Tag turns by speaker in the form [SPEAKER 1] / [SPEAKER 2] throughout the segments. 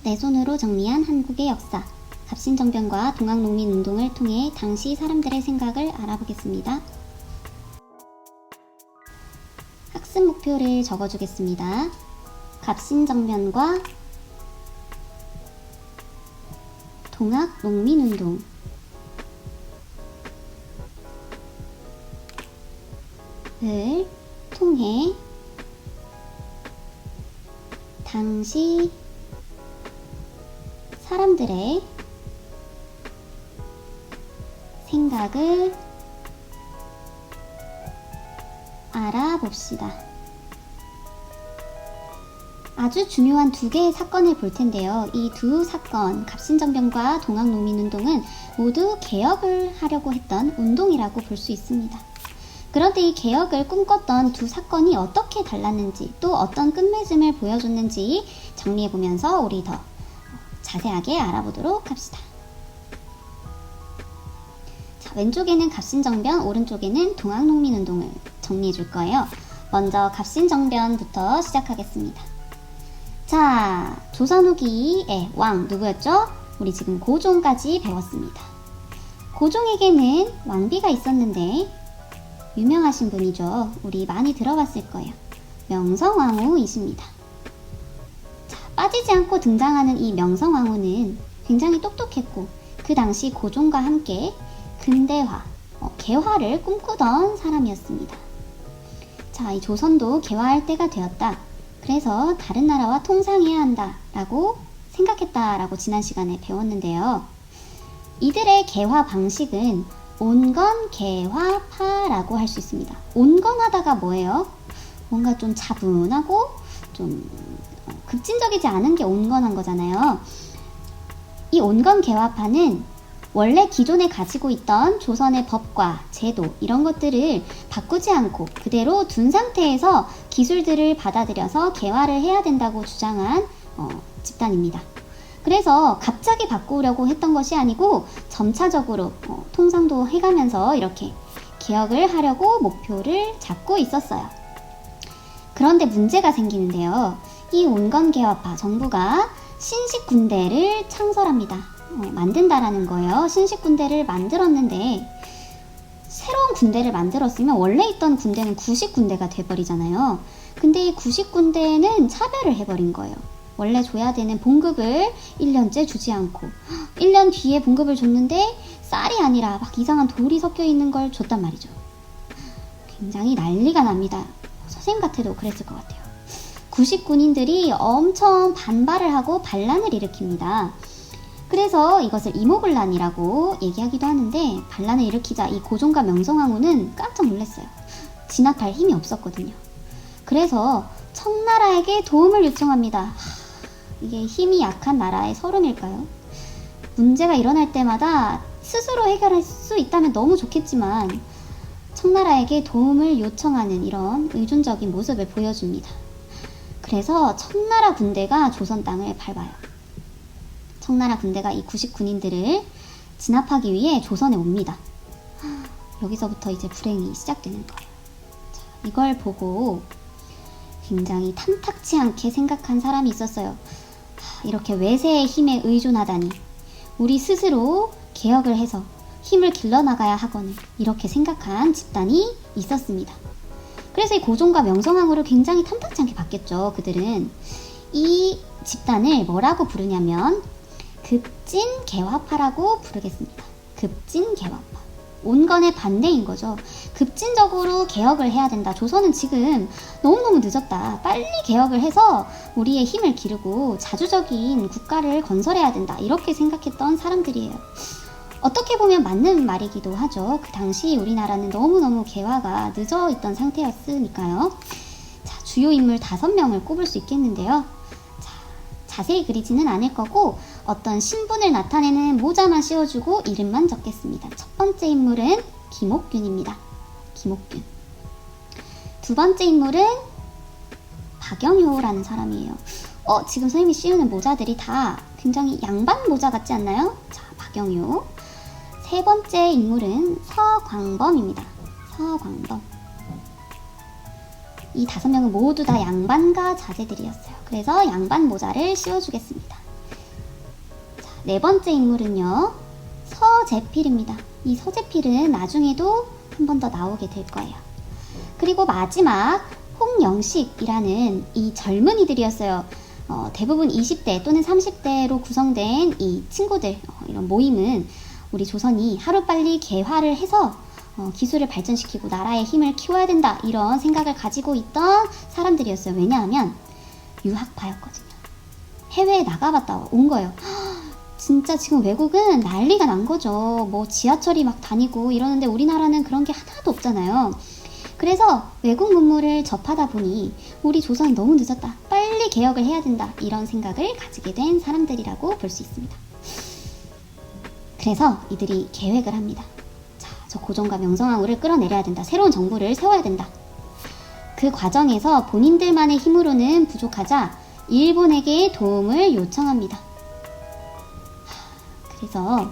[SPEAKER 1] 내 손으로 정리한 한국의 역사, 갑신정변과 동학농민운동을 통해 당시 사람들의 생각을 알아보겠습니다. 학습 목표를 적어주겠습니다. 갑신정변과 동학농민운동을 통해 당시 사람들의 생각을 알아봅시다. 아주 중요한 두 개의 사건을 볼 텐데요. 이 두 사건, 갑신정변과 동학농민운동은 모두 개혁을 하려고 했던 운동이라고 볼 수 있습니다. 그런데 이 개혁을 꿈꿨던 두 사건이 어떻게 달랐는지, 또 어떤 끝맺음을 보여줬는지 정리해보면서 우리 더 자세하게 알아보도록 합시다. 자, 왼쪽에는 갑신정변, 오른쪽에는 동학농민운동을 정리해줄 거예요. 먼저 갑신정변부터 시작하겠습니다. 자, 조선 후기의 왕 누구였죠? 우리 지금 고종까지 배웠습니다. 고종에게는 왕비가 있었는데 유명하신 분이죠. 우리 많이 들어봤을 거예요. 명성황후이십니다. 자, 빠지지 않고 등장하는 이 명성황후는 굉장히 똑똑했고 그 당시 고종과 함께 근대화, 개화를 꿈꾸던 사람이었습니다. 자, 이 조선도 개화할 때가 되었다. 그래서 다른 나라와 통상해야 한다라고 생각했다라고 지난 시간에 배웠는데요. 이들의 개화 방식은 온건개화파라고 할 수 있습니다. 온건하다가 뭐예요? 뭔가 좀 차분하고 좀 급진적이지 않은 게 온건한 거잖아요. 이 온건개화파는 원래 기존에 가지고 있던 조선의 법과 제도 이런 것들을 바꾸지 않고 그대로 둔 상태에서 기술들을 받아들여서 개화를 해야 된다고 주장한 집단입니다. 그래서 갑자기 바꾸려고 했던 것이 아니고 점차적으로 통상도 해가면서 이렇게 개혁을 하려고 목표를 잡고 있었어요. 그런데 문제가 생기는데요. 이 온건개화파 정부가 신식군대를 창설합니다. 만든다라는 거예요. 신식군대를 만들었는데 새로운 군대를 만들었으면 원래 있던 군대는 구식군대가 돼버리잖아요. 근데 이 구식군대는 차별을 해버린 거예요. 원래 줘야 되는 봉급을 1년째 주지 않고 1년 뒤에 봉급을 줬는데 쌀이 아니라 막 이상한 돌이 섞여 있는 걸 줬단 말이죠. 굉장히 난리가 납니다. 선생님 같아도 그랬을 것 같아요. 구식 군인들이 엄청 반발을 하고 반란을 일으킵니다. 그래서 이것을 이모군란이라고 얘기하기도 하는데 반란을 일으키자 이 고종과 명성황후는 깜짝 놀랐어요. 진압할 힘이 없었거든요. 그래서 청나라에게 도움을 요청합니다. 이게 힘이 약한 나라의 서름일까요? 문제가 일어날 때마다 스스로 해결할 수 있다면 너무 좋겠지만 청나라에게 도움을 요청하는 이런 의존적인 모습을 보여줍니다. 그래서 청나라 군대가 조선 땅을 밟아요. 청나라 군대가 이 구식 군인들을 진압하기 위해 조선에 옵니다. 여기서부터 이제 불행이 시작되는 거예요. 자, 이걸 보고 굉장히 탐탁치 않게 생각한 사람이 있었어요. 이렇게 외세의 힘에 의존하다니 우리 스스로 개혁을 해서 힘을 길러나가야 하거늘 이렇게 생각한 집단이 있었습니다. 그래서 이 고종과 명성황후를 굉장히 탐탁치 않게 봤겠죠. 그들은 이 집단을 뭐라고 부르냐면 급진개화파라고 부르겠습니다. 급진개화파. 온건의 반대인 거죠. 급진적으로 개혁을 해야 된다. 조선은 지금 너무너무 늦었다. 빨리 개혁을 해서 우리의 힘을 기르고 자주적인 국가를 건설해야 된다. 이렇게 생각했던 사람들이에요. 어떻게 보면 맞는 말이기도 하죠. 그 당시 우리나라는 너무너무 개화가 늦어 있던 상태였으니까요. 자, 주요 인물 5명을 꼽을 수 있겠는데요. 자, 자세히 그리지는 않을 거고 어떤 신분을 나타내는 모자만 씌워주고 이름만 적겠습니다. 첫 번째 인물은 김옥균입니다. 김옥균. 두 번째 인물은 박영효라는 사람이에요. 지금 선생님이 씌우는 모자들이 다 굉장히 양반 모자 같지 않나요? 자, 박영효. 세 번째 인물은 서광범입니다. 서광범. 이 5명은 모두 다 양반가 자제들이었어요. 그래서 양반 모자를 씌워주겠습니다. 네 번째 인물은요, 서재필입니다. 이 서재필은 나중에도 한 번 더 나오게 될 거예요. 그리고 마지막 홍영식이라는 이 젊은이들이었어요. 대부분 20대 또는 30대로 구성된 이 친구들, 이런 모임은 우리 조선이 하루빨리 개화를 해서 기술을 발전시키고 나라의 힘을 키워야 된다, 이런 생각을 가지고 있던 사람들이었어요. 왜냐하면 유학파였거든요. 해외에 나가봤다 온 거예요. 진짜 지금 외국은 난리가 난 거죠. 뭐 지하철이 막 다니고 이러는데 우리나라는 그런 게 하나도 없잖아요. 그래서 외국 문물을 접하다 보니 우리 조선이 너무 늦었다, 빨리 개혁을 해야 된다, 이런 생각을 가지게 된 사람들이라고 볼 수 있습니다. 그래서 이들이 계획을 합니다. 자, 저 고종과 명성황후를 끌어내려야 된다, 새로운 정부를 세워야 된다. 그 과정에서 본인들만의 힘으로는 부족하자 일본에게 도움을 요청합니다. 그래서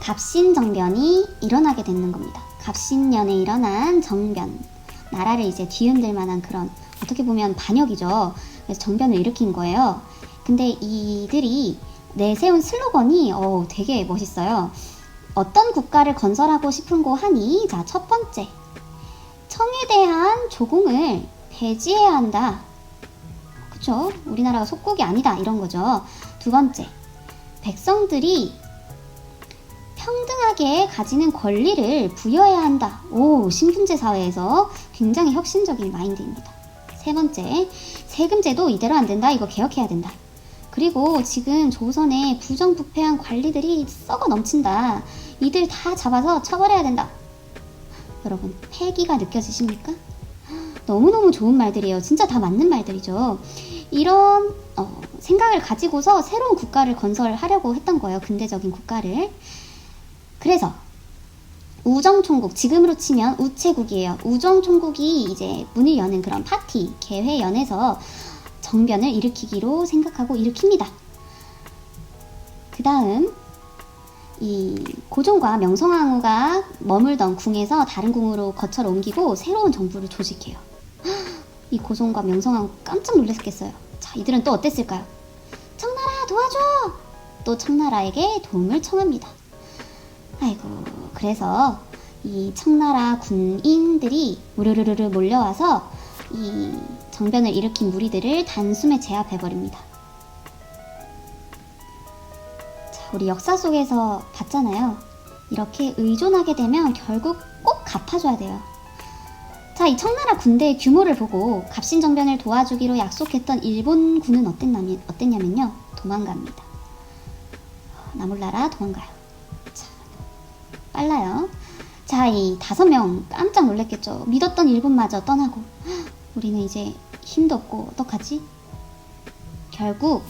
[SPEAKER 1] 갑신정변이 일어나게 되는 겁니다. 갑신년에 일어난 정변, 나라를 이제 뒤흔들 만한 그런, 어떻게 보면 반역이죠. 그래서 정변을 일으킨 거예요. 근데 이들이 내세운 슬로건이 되게 멋있어요. 어떤 국가를 건설하고 싶은고 하니, 자, 첫 번째, 청에 대한 조공을 폐지해야 한다. 그쵸? 우리나라가 속국이 아니다, 이런 거죠. 두 번째, 백성들이 평등하게 가지는 권리를 부여해야 한다. 신분제 사회에서 굉장히 혁신적인 마인드입니다. 세 번째, 세금제도 이대로 안 된다. 이거 개혁해야 된다. 그리고 지금 조선에 부정부패한 관리들이 썩어 넘친다. 이들 다 잡아서 처벌해야 된다. 여러분, 패기가 느껴지십니까? 너무너무 좋은 말들이에요. 진짜 다 맞는 말들이죠. 이런 생각을 가지고서 새로운 국가를 건설하려고 했던 거예요. 근대적인 국가를. 그래서 우정총국, 지금으로 치면 우체국이에요. 우정총국이 이제 문을 여는 그런 파티, 개회 연에서 정변을 일으키기로 생각하고 일으킵니다. 그 다음 이 고종과 명성황후가 머물던 궁에서 다른 궁으로 거처를 옮기고 새로운 정부를 조직해요. 이 고종과 명성황후 깜짝 놀랐겠어요. 자, 이들은 또 어땠을까요? 청나라 도와줘! 또 청나라에게 도움을 청합니다. 아이고, 그래서 이 청나라 군인들이 우르르르 몰려와서 이 정변을 일으킨 무리들을 단숨에 제압해버립니다. 자, 우리 역사 속에서 봤잖아요. 이렇게 의존하게 되면 결국 꼭 갚아줘야 돼요. 자, 이 청나라 군대의 규모를 보고 갑신정변을 도와주기로 약속했던 일본군은 어땠냐면요. 도망갑니다. 나몰라라 도망가요. 자, 빨라요. 자, 이 5명 깜짝 놀랐겠죠. 믿었던 일본마저 떠나고 우리는 이제 힘도 없고 어떡하지? 결국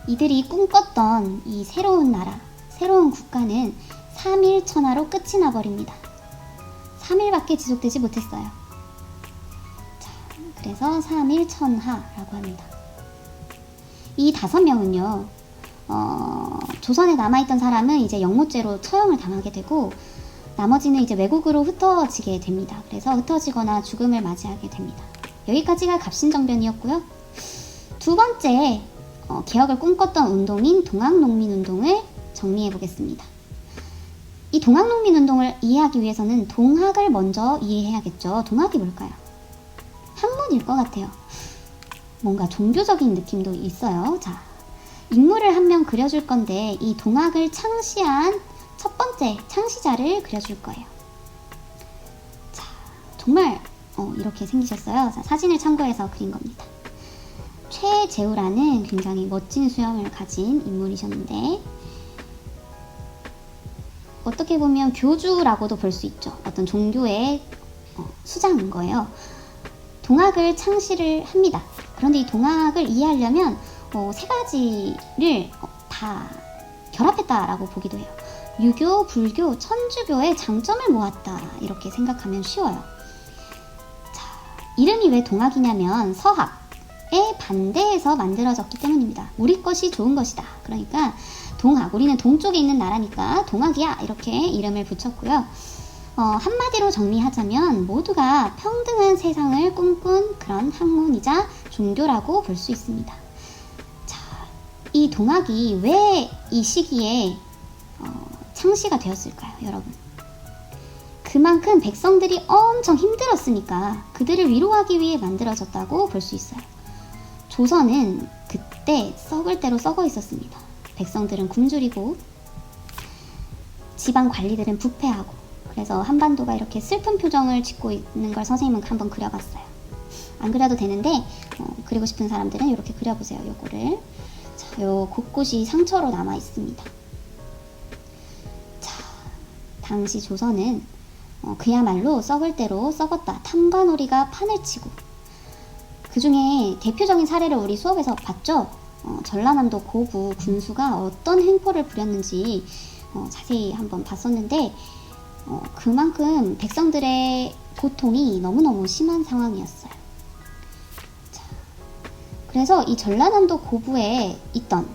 [SPEAKER 1] 이들이 꿈꿨던 이 새로운 나라, 새로운 국가는 3일 천하로 끝이 나버립니다. 3일밖에 지속되지 못했어요. 자, 그래서 3일 천하라고 합니다. 이 5명은요, 조선에 남아있던 사람은 이제 영모죄로 처형을 당하게 되고, 나머지는 이제 외국으로 흩어지게 됩니다. 그래서 흩어지거나 죽음을 맞이하게 됩니다. 여기까지가 갑신정변이었고요. 두 번째, 개혁을 꿈꿨던 운동인 동학농민운동을 정리해 보겠습니다. 이 동학농민운동을 이해하기 위해서는 동학을 먼저 이해해야겠죠. 동학이 뭘까요? 학문일 것 같아요. 뭔가 종교적인 느낌도 있어요. 자, 인물을 한 명 그려줄 건데 이 동학을 창시한 첫 번째 창시자를 그려줄 거예요. 자, 정말 이렇게 생기셨어요. 자, 사진을 참고해서 그린 겁니다. 최재우라는 굉장히 멋진 수염을 가진 인물이셨는데, 어떻게 보면 교주라고도 볼 수 있죠. 어떤 종교의 수장인 거예요. 동학을 창시를 합니다. 그런데 이 동학을 이해하려면 3가지를 다 결합했다라고 보기도 해요. 유교, 불교, 천주교의 장점을 모았다, 이렇게 생각하면 쉬워요. 자, 이름이 왜 동학이냐면 서학에 반대해서 만들어졌기 때문입니다. 우리 것이 좋은 것이다. 그러니까 동학, 우리는 동쪽에 있는 나라니까 동학이야, 이렇게 이름을 붙였고요. 한마디로 정리하자면 모두가 평등한 세상을 꿈꾼 그런 학문이자 종교라고 볼 수 있습니다. 자, 이 동학이 왜 이 시기에 창시가 되었을까요, 여러분? 그만큼 백성들이 엄청 힘들었으니까 그들을 위로하기 위해 만들어졌다고 볼 수 있어요. 조선은 그때 썩을 대로 썩어 있었습니다. 백성들은 굶주리고 지방 관리들은 부패하고, 그래서 한반도가 이렇게 슬픈 표정을 짓고 있는 걸 선생님은 한번 그려봤어요. 안 그려도 되는데 그리고 싶은 사람들은 이렇게 그려보세요. 요거를. 자, 요 곳곳이 상처로 남아 있습니다. 자, 당시 조선은 그야말로 썩을 대로 썩었다. 탐관오리가 판을 치고, 그 중에 대표적인 사례를 우리 수업에서 봤죠. 전라남도 고부 군수가 어떤 행포를 부렸는지 자세히 한번 봤었는데, 그만큼 백성들의 고통이 너무너무 심한 상황이었어요. 자, 그래서 이 전라남도 고부에 있던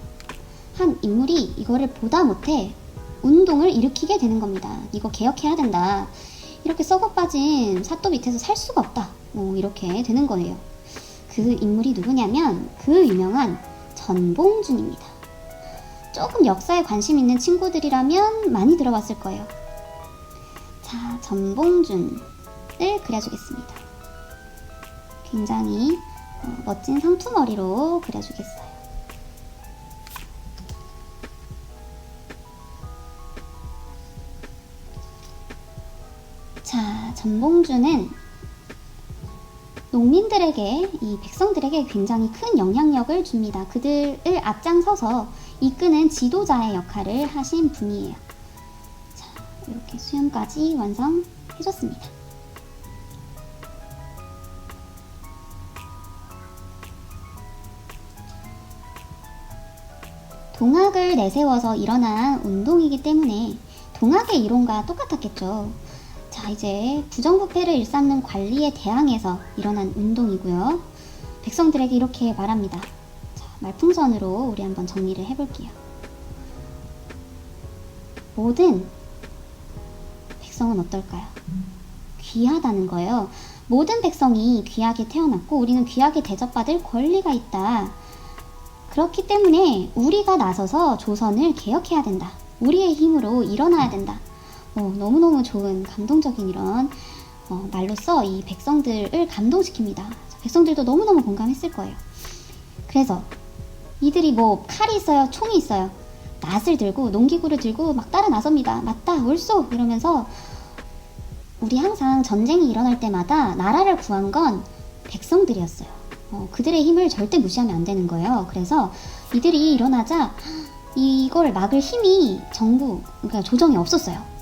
[SPEAKER 1] 한 인물이 이거를 보다 못해 운동을 일으키게 되는 겁니다. 이거 개혁해야 된다. 이렇게 썩어빠진 사또 밑에서 살 수가 없다. 이렇게 되는 거예요. 그 인물이 누구냐면 그 유명한 전봉준입니다. 조금 역사에 관심 있는 친구들이라면 많이 들어봤을 거예요. 자, 전봉준을 그려주겠습니다. 굉장히 멋진 상투머리로 그려주겠어요. 자, 전봉준은 농민들에게, 이 백성들에게 굉장히 큰 영향력을 줍니다. 그들을 앞장서서 이끄는 지도자의 역할을 하신 분이에요. 자, 이렇게 수염까지 완성해줬습니다. 동학을 내세워서 일어난 운동이기 때문에 동학의 이론과 똑같았겠죠. 자, 이제 부정부패를 일삼는 관리에 대항해서 일어난 운동이고요. 백성들에게 이렇게 말합니다. 자, 말풍선으로 우리 한번 정리를 해볼게요. 모든 백성은 어떨까요? 귀하다는 거예요. 모든 백성이 귀하게 태어났고 우리는 귀하게 대접받을 권리가 있다. 그렇기 때문에 우리가 나서서 조선을 개혁해야 된다. 우리의 힘으로 일어나야 된다. 너무너무 좋은 감동적인 이런 말로써 이 백성들을 감동시킵니다. 백성들도 너무너무 공감했을 거예요. 그래서 이들이 뭐 칼이 있어요, 총이 있어요, 낫을 들고 농기구를 들고 막 따라 나섭니다. 맞다, 옳소 이러면서. 우리 항상 전쟁이 일어날 때마다 나라를 구한 건 백성들이었어요. 그들의 힘을 절대 무시하면 안 되는 거예요. 그래서 이들이 일어나자 이걸 막을 힘이 정부, 그러니까 조정이 없었어요.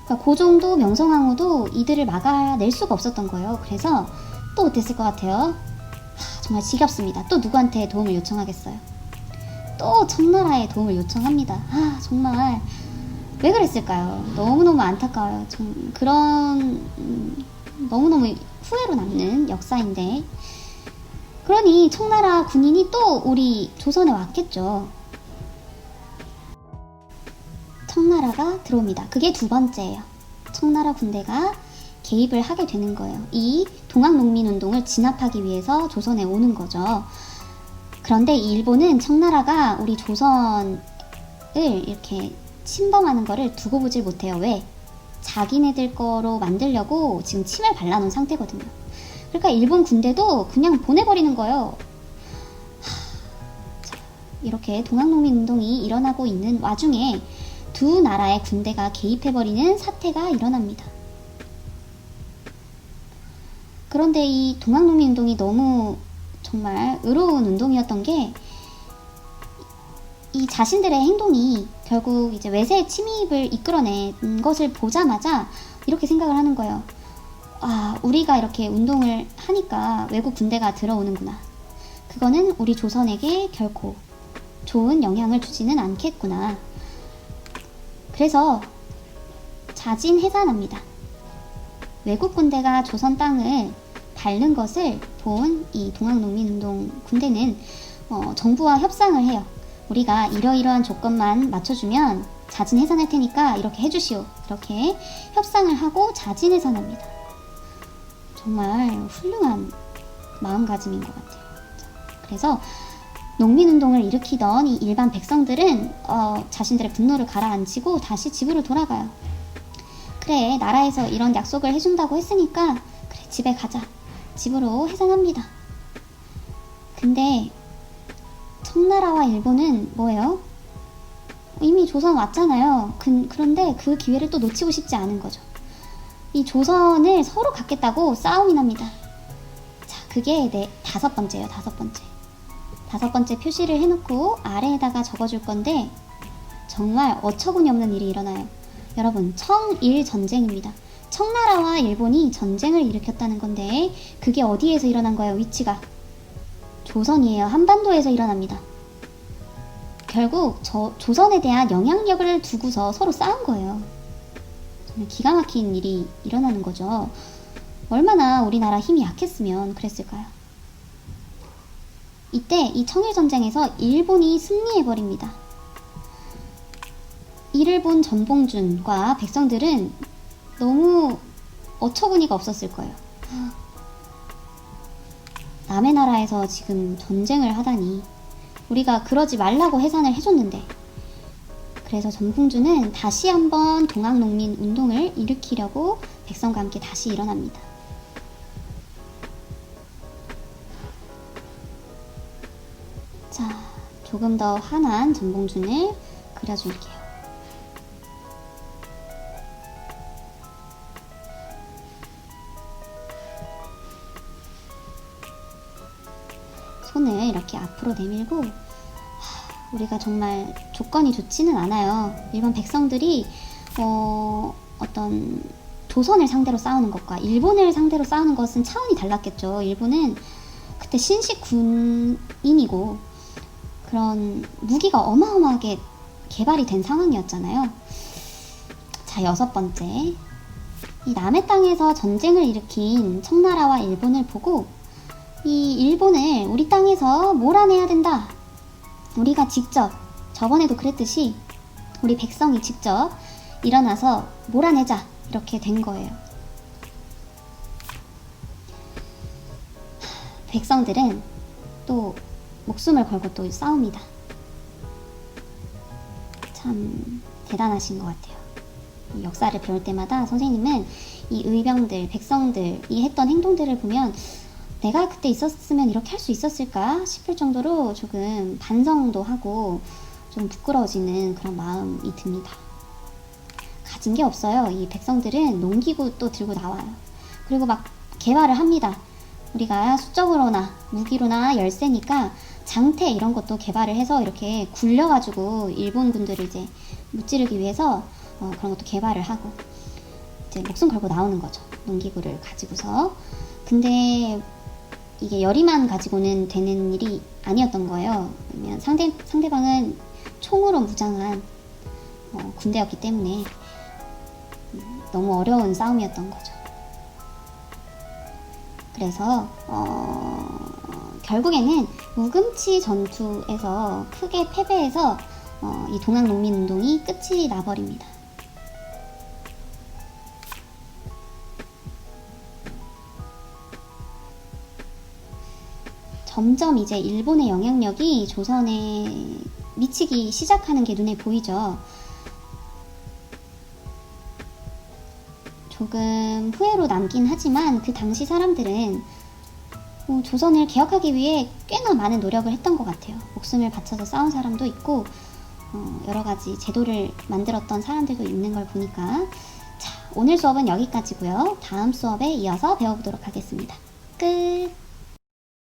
[SPEAKER 1] 그러니까 고종도 명성황후도 이들을 막아낼 수가 없었던 거예요. 그래서 또 어땠을 것 같아요? 정말 지겹습니다. 또 누구한테 도움을 요청하겠어요? 또 청나라에 도움을 요청합니다. 정말 왜 그랬을까요? 너무너무 안타까워요. 그런 너무너무 후회로 남는 역사인데, 그러니 청나라 군인이 또 우리 조선에 왔겠죠. 청나라가 들어옵니다. 그게 두 번째예요. 청나라 군대가 개입을 하게 되는 거예요. 이 동학농민운동을 진압하기 위해서 조선에 오는 거죠. 그런데 이 일본은 청나라가 우리 조선을 이렇게 침범하는 거를 두고 보질 못해요. 왜? 자기네들 거로 만들려고 지금 침을 발라놓은 상태거든요. 그러니까 일본 군대도 그냥 보내버리는 거예요. 이렇게 동학농민운동이 일어나고 있는 와중에 두 나라의 군대가 개입해버리는 사태가 일어납니다. 그런데 이 동학농민운동이 너무 정말 의로운 운동이었던 게, 이 자신들의 행동이 결국 이제 외세의 침입을 이끌어낸 것을 보자마자 이렇게 생각을 하는 거예요. 우리가 이렇게 운동을 하니까 외국 군대가 들어오는구나. 그거는 우리 조선에게 결코 좋은 영향을 주지는 않겠구나. 그래서 자진해산합니다. 외국 군대가 조선 땅을 밟는 것을 본 이 동학농민운동 군대는 정부와 협상을 해요. 우리가 이러이러한 조건만 맞춰주면 자진해산할 테니까 이렇게 해주시오. 이렇게 협상을 하고 자진해산합니다. 정말 훌륭한 마음가짐인 것 같아요. 그래서 농민운동을 일으키던 이 일반 백성들은 자신들의 분노를 가라앉히고 다시 집으로 돌아가요. 그래, 나라에서 이런 약속을 해준다고 했으니까 그래, 집에 가자. 집으로 해산합니다. 근데 청나라와 일본은 뭐예요? 이미 조선 왔잖아요. 그런데 그 기회를 또 놓치고 싶지 않은 거죠. 이 조선을 서로 갖겠다고 싸움이 납니다. 자, 그게 다섯 번째예요. 다섯 번째 표시를 해놓고 아래에다가 적어줄 건데 정말 어처구니 없는 일이 일어나요. 여러분, 청일 전쟁입니다. 청나라와 일본이 전쟁을 일으켰다는 건데 그게 어디에서 일어난 거예요? 위치가 조선이에요. 한반도에서 일어납니다. 결국 조선에 대한 영향력을 두고서 서로 싸운 거예요. 정말 기가 막힌 일이 일어나는 거죠. 얼마나 우리나라 힘이 약했으면 그랬을까요? 이때 이 청일전쟁에서 일본이 승리해버립니다. 이를 본 전봉준과 백성들은 너무 어처구니가 없었을 거예요. 남의 나라에서 지금 전쟁을 하다니, 우리가 그러지 말라고 해산을 해줬는데. 그래서 전봉준은 다시 한번 동학농민 운동을 일으키려고 백성과 함께 다시 일어납니다. 자, 조금 더 환한 전봉준을 그려줄게요. 손을 이렇게 앞으로 내밀고, 우리가 정말 조건이 좋지는 않아요. 일반 백성들이 어떤 조선을 상대로 싸우는 것과 일본을 상대로 싸우는 것은 차원이 달랐겠죠. 일본은 그때 신식 군인이고 그런 무기가 어마어마하게 개발이 된 상황이었잖아요. 자, 여섯 번째, 이 남의 땅에서 전쟁을 일으킨 청나라와 일본을 보고 이 일본을 우리 땅에서 몰아내야 된다. 우리가 직접, 저번에도 그랬듯이 우리 백성이 직접 일어나서 몰아내자, 이렇게 된 거예요. 백성들은 또 목숨을 걸고 또 싸웁니다. 참 대단하신 것 같아요. 이 역사를 배울 때마다 선생님은 이 의병들, 백성들이 했던 행동들을 보면 내가 그때 있었으면 이렇게 할 수 있었을까 싶을 정도로 조금 반성도 하고 좀 부끄러워지는 그런 마음이 듭니다. 가진 게 없어요. 이 백성들은 농기구 또 들고 나와요. 그리고 막 개발을 합니다. 우리가 수적으로나 무기로나 열세니까 장태 이런 것도 개발을 해서 이렇게 굴려가지고 일본 군들을 이제 무찌르기 위해서 그런 것도 개발을 하고 이제 목숨 걸고 나오는 거죠. 농기구를 가지고서. 근데 이게 열의만 가지고는 되는 일이 아니었던 거예요. 왜냐면 상대방은 총으로 무장한 군대였기 때문에 너무 어려운 싸움이었던 거죠. 그래서 결국에는 우금치 전투에서 크게 패배해서 이 동학농민운동이 끝이 나버립니다. 점점 이제 일본의 영향력이 조선에 미치기 시작하는 게 눈에 보이죠. 조금 후회로 남긴 하지만 그 당시 사람들은 조선을 개혁하기 위해 꽤나 많은 노력을 했던 것 같아요. 목숨을 바쳐서 싸운 사람도 있고 여러 가지 제도를 만들었던 사람들도 있는 걸 보니까. 자, 오늘 수업은 여기까지고요. 다음 수업에 이어서 배워보도록 하겠습니다. 끝!